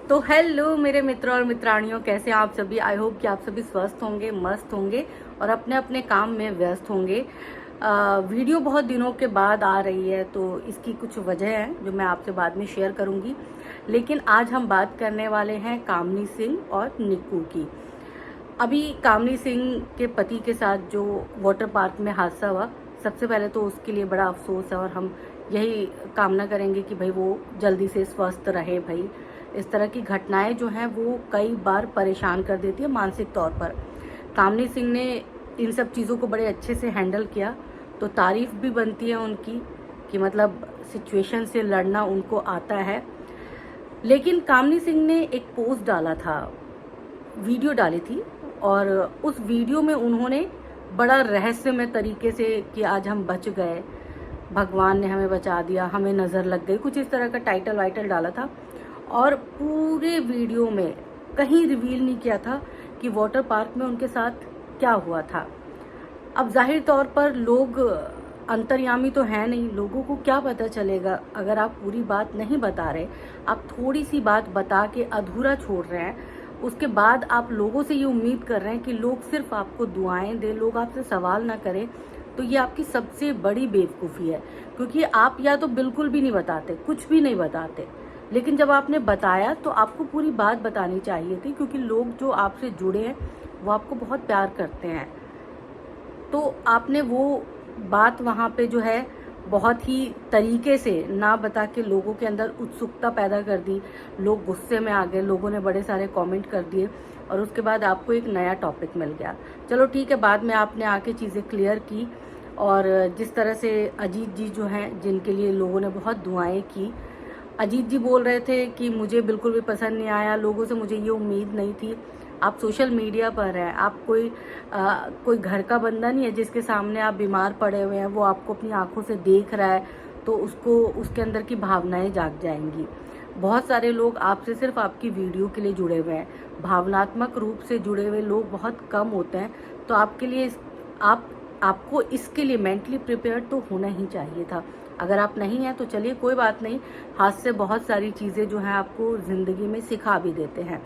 तो हेलो मेरे मित्र और मित्राणियों, कैसे हैं आप सभी। आई होप कि आप सभी स्वस्थ होंगे, मस्त होंगे और अपने अपने काम में व्यस्त होंगे। वीडियो बहुत दिनों के बाद आ रही है, तो इसकी कुछ वजह है जो मैं आपसे बाद में शेयर करूंगी। लेकिन आज हम बात करने वाले हैं कामनी सिंह और निक्कू की। अभी कामनी सिंह के पति के साथ जो वाटर पार्क में हादसा हुआ, सबसे पहले तो उसके लिए बड़ा अफसोस है और हम यही कामना करेंगे कि भाई वो जल्दी से स्वस्थ रहे। भाई इस तरह की घटनाएं जो हैं वो कई बार परेशान कर देती है मानसिक तौर पर। कामनी सिंह ने इन सब चीज़ों को बड़े अच्छे से हैंडल किया, तो तारीफ भी बनती है उनकी कि मतलब सिचुएशन से लड़ना उनको आता है। लेकिन कामनी सिंह ने एक पोस्ट डाला था, वीडियो डाली थी, और उस वीडियो में उन्होंने बड़ा रहस्यमय तरीके से कि आज हम बच गए, भगवान ने हमें बचा दिया, हमें नज़र लग गई, कुछ इस तरह का टाइटल वाइटल डाला था। और पूरे वीडियो में कहीं रिवील नहीं किया था कि वाटर पार्क में उनके साथ क्या हुआ था। अब जाहिर तौर पर लोग अंतर्यामी तो है नहीं, लोगों को क्या पता चलेगा अगर आप पूरी बात नहीं बता रहे, आप थोड़ी सी बात बता के अधूरा छोड़ रहे हैं। उसके बाद आप लोगों से ये उम्मीद कर रहे हैं कि लोग सिर्फ आपको दुआएं दें, लोग आपसे सवाल ना करें, तो ये आपकी सबसे बड़ी बेवकूफ़ी है। क्योंकि आप या तो बिल्कुल भी नहीं बताते, कुछ भी नहीं बताते, लेकिन जब आपने बताया तो आपको पूरी बात बतानी चाहिए थी, क्योंकि लोग जो आपसे जुड़े हैं वो आपको बहुत प्यार करते हैं। तो आपने वो बात वहाँ पे जो है बहुत ही तरीके से ना बता के लोगों के अंदर उत्सुकता पैदा कर दी। लोग गुस्से में आ गए, लोगों ने बड़े सारे कमेंट कर दिए और उसके बाद आपको एक नया टॉपिक मिल गया। चलो ठीक है, बाद में आपने आके चीज़ें क्लियर की। और जिस तरह से अजीत जी जो हैं, जिनके लिए लोगों ने बहुत दुआएं की, अजीत जी बोल रहे थे कि मुझे बिल्कुल भी पसंद नहीं आया, लोगों से मुझे ये उम्मीद नहीं थी। आप सोशल मीडिया पर हैं, आप कोई घर का बंदा नहीं है जिसके सामने आप बीमार पड़े हुए हैं, वो आपको अपनी आंखों से देख रहा है तो उसको उसके अंदर की भावनाएं जाग जाएंगी। बहुत सारे लोग आपसे सिर्फ आपकी वीडियो के लिए जुड़े हुए हैं, भावनात्मक रूप से जुड़े हुए लोग बहुत कम होते हैं। तो आपके लिए आपको इसके लिए मेंटली प्रिपेयर्ड तो होना ही चाहिए था। अगर आप नहीं हैं तो चलिए कोई बात नहीं, हाथ से बहुत सारी चीज़ें जो हैं आपको ज़िंदगी में सिखा भी देते हैं।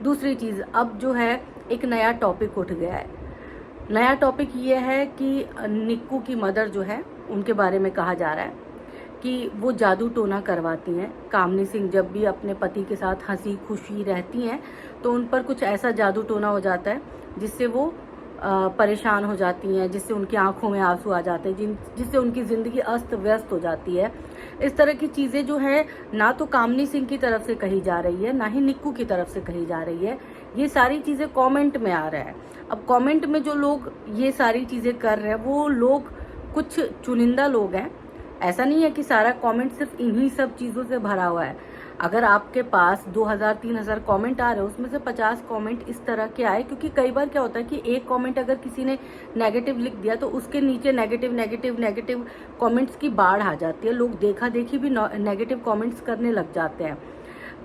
दूसरी चीज़, अब जो है एक नया टॉपिक उठ गया है। नया टॉपिक ये है कि निक्कू की मदर जो है उनके बारे में कहा जा रहा है कि वो जादू टोना करवाती हैं। कामनी सिंह जब भी अपने पति के साथ हंसी खुशी रहती हैं तो उन पर कुछ ऐसा जादू टोना हो जाता है जिससे वो परेशान हो जाती हैं, जिससे उनकी आंखों में आंसू आ जाते हैं, जिससे उनकी ज़िंदगी अस्त व्यस्त हो जाती है। इस तरह की चीज़ें जो है ना तो कामनी सिंह की तरफ से कही जा रही है, ना ही निक्कू की तरफ से कही जा रही है। ये सारी चीज़ें कमेंट में आ रहा है। अब कमेंट में जो लोग ये सारी चीज़ें कर रहे हैं वो लोग कुछ चुनिंदा लोग हैं। ऐसा नहीं है कि सारा कमेंट सिर्फ इन्हीं सब चीज़ों से भरा हुआ है। अगर आपके पास 2000-3000 कमेंट आ रहे हो, उसमें से 50 कमेंट इस तरह के आए, क्योंकि कई बार क्या होता है कि एक कमेंट अगर किसी ने नेगेटिव लिख दिया तो उसके नीचे नेगेटिव नेगेटिव नेगेटिव कमेंट्स की बाढ़ आ जाती है। लोग देखा देखी भी नेगेटिव कमेंट्स करने लग जाते हैं।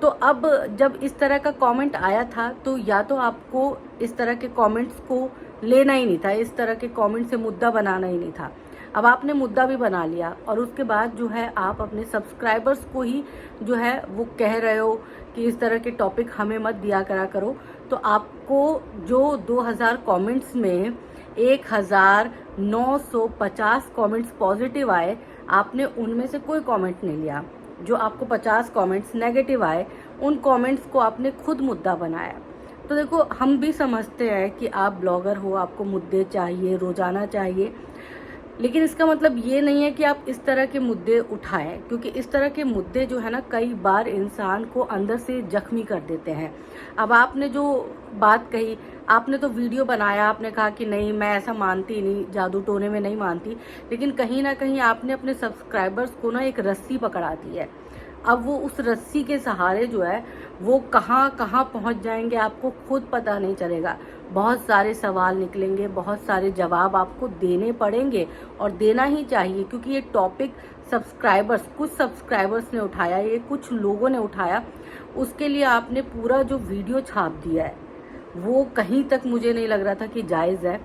तो अब जब इस तरह का कमेंट आया था तो या तो आपको इस तरह के कमेंट्स को लेना ही नहीं था, इस तरह के कमेंट से मुद्दा बनाना ही नहीं था। अब आपने मुद्दा भी बना लिया और उसके बाद जो है आप अपने सब्सक्राइबर्स को ही जो है वो कह रहे हो कि इस तरह के टॉपिक हमें मत दिया करा करो। तो आपको जो 2000 कमेंट्स में 1950 कमेंट्स पॉजिटिव आए, आपने उनमें से कोई कमेंट नहीं लिया। जो आपको 50 कमेंट्स नेगेटिव आए, उन कमेंट्स को आपने खुद मुद्दा बनाया। तो देखो, हम भी समझते हैं कि आप ब्लॉगर हो, आपको मुद्दे चाहिए, रोजाना चाहिए, लेकिन इसका मतलब ये नहीं है कि आप इस तरह के मुद्दे उठाएं, क्योंकि इस तरह के मुद्दे जो है ना कई बार इंसान को अंदर से जख्मी कर देते हैं। अब आपने जो बात कही, आपने तो वीडियो बनाया, आपने कहा कि नहीं मैं ऐसा मानती नहीं, जादू टोने में नहीं मानती, लेकिन कहीं ना कहीं आपने अपने सब्सक्राइबर्स को ना एक रस्सी पकड़ा दी है। अब वो उस रस्सी के सहारे जो है वो कहाँ कहाँ पहुँच जाएंगे आपको खुद पता नहीं चलेगा। बहुत सारे सवाल निकलेंगे, बहुत सारे जवाब आपको देने पड़ेंगे और देना ही चाहिए, क्योंकि ये टॉपिक कुछ सब्सक्राइबर्स ने उठाया, ये कुछ लोगों ने उठाया, उसके लिए आपने पूरा जो वीडियो छाप दिया है वो कहीं तक मुझे नहीं लग रहा था कि जायज़ है।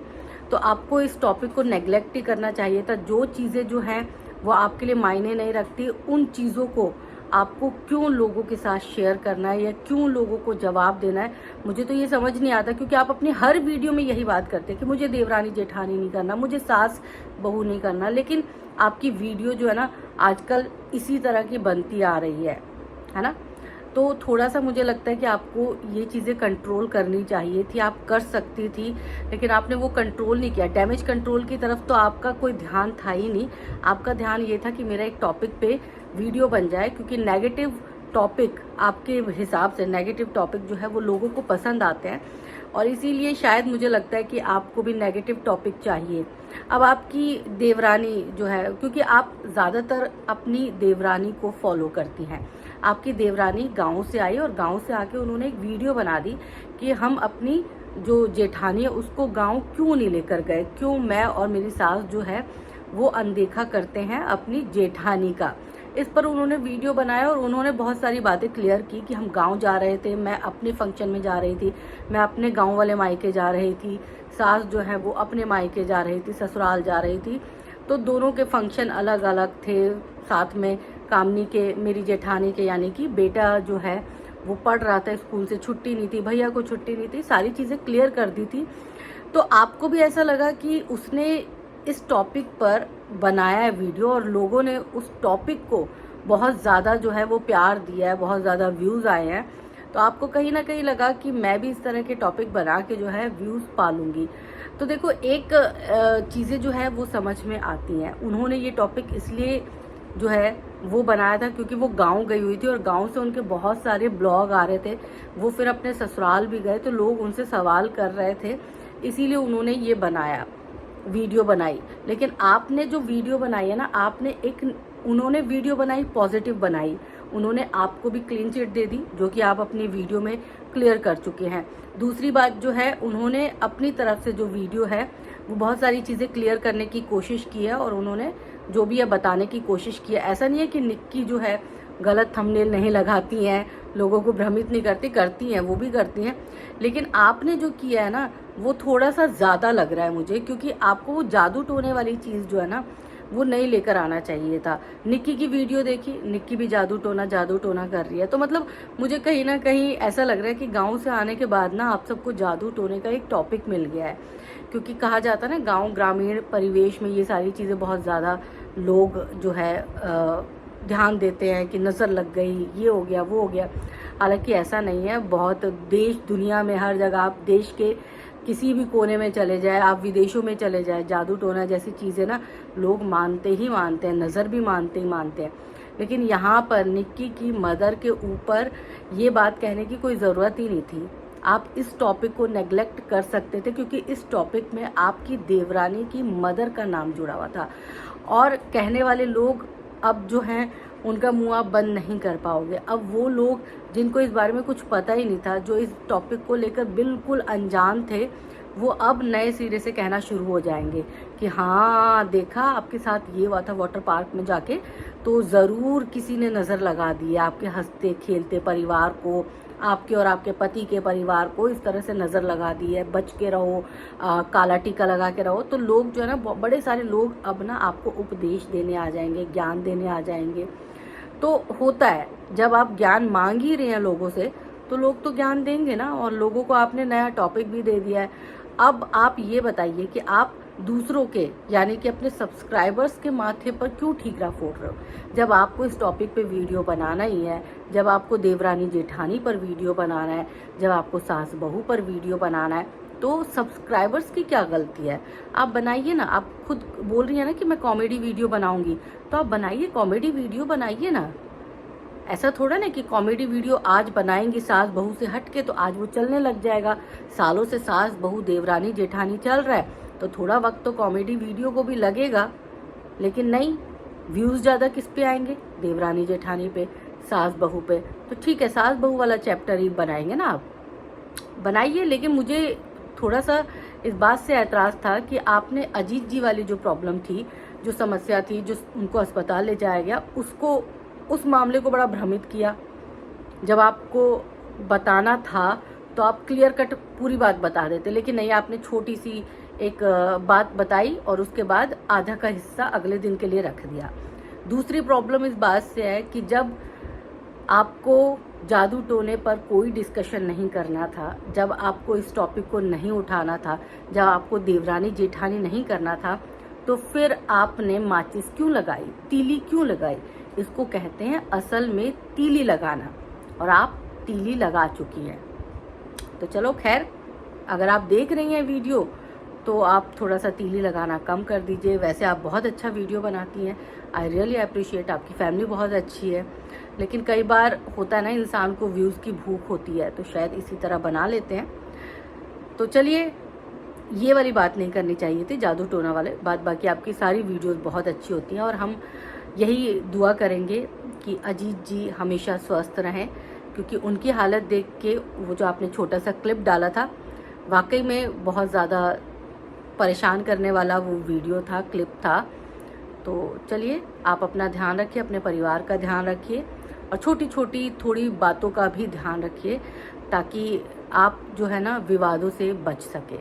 तो आपको इस टॉपिक को नेग्लेक्ट ही करना चाहिए था। जो चीज़ें जो हैं वो आपके लिए मायने नहीं रखती, उन चीज़ों को आपको क्यों लोगों के साथ शेयर करना है या क्यों लोगों को जवाब देना है, मुझे तो ये समझ नहीं आता। क्योंकि आप अपनी हर वीडियो में यही बात करते हैं कि मुझे देवरानी जेठानी नहीं करना, मुझे सास बहू नहीं करना, लेकिन आपकी वीडियो जो है ना आजकल इसी तरह की बनती आ रही है ना। तो थोड़ा सा मुझे लगता है कि आपको ये चीज़ें कंट्रोल करनी चाहिए थी, आप कर सकती थी, लेकिन आपने वो कंट्रोल नहीं किया। डैमेज कंट्रोल की तरफ तो आपका कोई ध्यान था ही नहीं। आपका ध्यान ये था कि मेरा एक टॉपिक पे वीडियो बन जाए, क्योंकि नेगेटिव टॉपिक आपके हिसाब से नेगेटिव टॉपिक जो है वो लोगों को पसंद आते हैं, और इसीलिए शायद मुझे लगता है कि आपको भी नेगेटिव टॉपिक चाहिए। अब आपकी देवरानी जो है, क्योंकि आप ज़्यादातर अपनी देवरानी को फॉलो करती हैं, आपकी देवरानी गांव से आई और गांव से आके उन्होंने एक वीडियो बना दी कि हम अपनी जो जेठानी है उसको गांव क्यों नहीं लेकर गए, क्यों मैं और मेरी सास जो है वो अनदेखा करते हैं अपनी जेठानी का। इस पर उन्होंने वीडियो बनाया और उन्होंने बहुत सारी बातें क्लियर की कि हम गांव जा रहे थे, मैं अपने फंक्शन में जा रही थी, मैं अपने गांव वाले मायके जा रही थी, सास जो है वो अपने मायके जा रही थी, ससुराल जा रही थी। तो दोनों के फंक्शन अलग अलग थे। साथ में कामनी के, मेरी जेठानी के यानी कि बेटा जो है वो पढ़ रहा था, स्कूल से छुट्टी नहीं थी, भैया को छुट्टी नहीं थी, सारी चीज़ें क्लियर कर दी थी। तो आपको भी ऐसा लगा कि उसने इस टॉपिक पर बनाया है वीडियो और लोगों ने उस टॉपिक को बहुत ज़्यादा जो है वो प्यार दिया है, बहुत ज़्यादा व्यूज़ आए हैं। तो आपको कहीं ना कहीं लगा कि मैं भी इस तरह के टॉपिक बना के जो है व्यूज़ पालूंगी। तो देखो, एक चीज़ें जो है वो समझ में आती हैं। उन्होंने ये टॉपिक इसलिए जो है वो बनाया था क्योंकि वो गांव गई हुई थी और गांव से उनके बहुत सारे ब्लॉग आ रहे थे। वो फिर अपने ससुराल भी गए तो लोग उनसे सवाल कर रहे थे, इसीलिए उन्होंने ये बनाया, वीडियो बनाई। लेकिन आपने जो वीडियो बनाई है ना, उन्होंने वीडियो बनाई, पॉजिटिव बनाई, उन्होंने आपको भी क्लीन चिट दे दी, जो कि आप अपनी वीडियो में क्लियर कर चुके हैं। दूसरी बात जो है, उन्होंने अपनी तरफ से जो वीडियो है वो बहुत सारी चीज़ें क्लियर करने की कोशिश की है और उन्होंने जो भी है बताने की कोशिश की है। ऐसा नहीं है कि निक्की जो है गलत थंबनेल नहीं लगाती हैं, लोगों को भ्रमित नहीं करती हैं, वो भी करती हैं। लेकिन आपने जो किया है ना वो थोड़ा सा ज़्यादा लग रहा है मुझे, क्योंकि आपको वो जादू टोने वाली चीज़ जो है ना वो नहीं लेकर आना चाहिए था। निक्की की वीडियो देखी, निक्की भी जादू टोना कर रही है। तो मतलब मुझे कहीं ना कहीं ऐसा लग रहा है कि गांव से आने के बाद ना आप सबको जादू टोने का एक टॉपिक मिल गया है। क्योंकि कहा जाता है ना, गांव ग्रामीण परिवेश में ये सारी चीज़ें बहुत ज़्यादा लोग जो है ध्यान देते हैं कि नज़र लग गई, ये हो गया, वो हो गया। हालांकि ऐसा नहीं है। बहुत देश दुनिया में हर जगह, आप देश के किसी भी कोने में चले जाए, आप विदेशों में चले जाए, जादू टोना जैसी चीज़ें ना लोग मानते ही मानते हैं, नज़र भी मानते ही मानते हैं। लेकिन यहाँ पर निक्की की मदर के ऊपर ये बात कहने की कोई ज़रूरत ही नहीं थी। आप इस टॉपिक को नेग्लेक्ट कर सकते थे, क्योंकि इस टॉपिक में आपकी देवरानी की मदर का नाम जुड़ा हुआ था। और कहने वाले लोग अब जो हैं उनका मुंह आप बंद नहीं कर पाओगे। अब वो लोग जिनको इस बारे में कुछ पता ही नहीं था, जो इस टॉपिक को लेकर बिल्कुल अनजान थे, वो अब नए सिरे से कहना शुरू हो जाएंगे कि हाँ देखा, आपके साथ ये हुआ था वाटर पार्क में जाके, तो ज़रूर किसी ने नज़र लगा दी है आपके हंसते खेलते परिवार को, आपके और आपके पति के परिवार को इस तरह से नज़र लगा दी है, बच के रहो, काला टीका लगा के रहो। तो लोग जो है ना, बड़े सारे लोग अब ना आपको उपदेश देने आ जाएंगे, ज्ञान देने आ जाएंगे। तो होता है, जब आप ज्ञान मांग ही रहे हैं लोगों से, तो लोग तो ज्ञान देंगे ना। और लोगों को आपने नया टॉपिक भी दे दिया है। अब आप ये बताइए कि आप दूसरों के यानी कि अपने सब्सक्राइबर्स के माथे पर क्यों ठीकरा फोड़ रहे हो, जब आपको इस टॉपिक पे वीडियो बनाना ही है, जब आपको देवरानी जेठानी पर वीडियो बनाना है, जब आपको सास बहू पर वीडियो बनाना है, तो सब्सक्राइबर्स की क्या गलती है? आप बनाइए ना। आप खुद बोल रही है ना कि मैं कॉमेडी वीडियो बनाऊंगी, तो आप बनाइए, कॉमेडी वीडियो बनाइए ना। ऐसा थोड़ा ना कि कॉमेडी वीडियो आज बनाएंगी सास बहू से हट के तो आज वो चलने लग जाएगा। सालों से सास बहू देवरानी जेठानी चल रहा है, तो थोड़ा वक्त तो कॉमेडी वीडियो को भी लगेगा। लेकिन नहीं, व्यूज़ ज़्यादा किस पे आएंगे? देवरानी जेठानी पे, सास बहू पे। तो ठीक है, सास बहू वाला चैप्टर ही बनाएंगे ना, आप बनाइए। लेकिन मुझे थोड़ा सा इस बात से ऐतराज़ था कि आपने अजीत जी वाली जो प्रॉब्लम थी, जो समस्या थी, जो उनको अस्पताल ले जाया गया, उस मामले को बड़ा भ्रमित किया। जब आपको बताना था तो आप क्लियर कट पूरी बात बता देते, लेकिन नहीं, आपने छोटी सी एक बात बताई और उसके बाद आधा का हिस्सा अगले दिन के लिए रख दिया। दूसरी प्रॉब्लम इस बात से है कि जब आपको जादू टोने पर कोई डिस्कशन नहीं करना था, जब आपको इस टॉपिक को नहीं उठाना था, जब आपको देवरानी जेठानी नहीं करना था, तो फिर आपने माचिस क्यों लगाई, तीली क्यों लगाई? इसको कहते हैं असल में तीली लगाना, और आप तीली लगा चुकी हैं। तो चलो खैर, अगर आप देख रही हैं वीडियो तो आप थोड़ा सा तीली लगाना कम कर दीजिए। वैसे आप बहुत अच्छा वीडियो बनाती हैं, आई रियली अप्रिशिएट, आपकी फैमिली बहुत अच्छी है, लेकिन कई बार होता है ना, इंसान को व्यूज़ की भूख होती है, तो शायद इसी तरह बना लेते हैं। तो चलिए, ये वाली बात नहीं करनी चाहिए थी, जादू टोना वाले बात। बाकी आपकी सारी वीडियोस बहुत अच्छी होती हैं, और हम यही दुआ करेंगे कि अजीत जी हमेशा स्वस्थ रहें, क्योंकि उनकी हालत देख के वो जो आपने छोटा सा क्लिप डाला था, वाकई में बहुत ज़्यादा परेशान करने वाला वो वीडियो था, क्लिप था। तो चलिए, आप अपना ध्यान रखिए, अपने परिवार का ध्यान रखिए, और छोटी छोटी थोड़ी बातों का भी ध्यान रखिए, ताकि आप जो है ना विवादों से बच सके।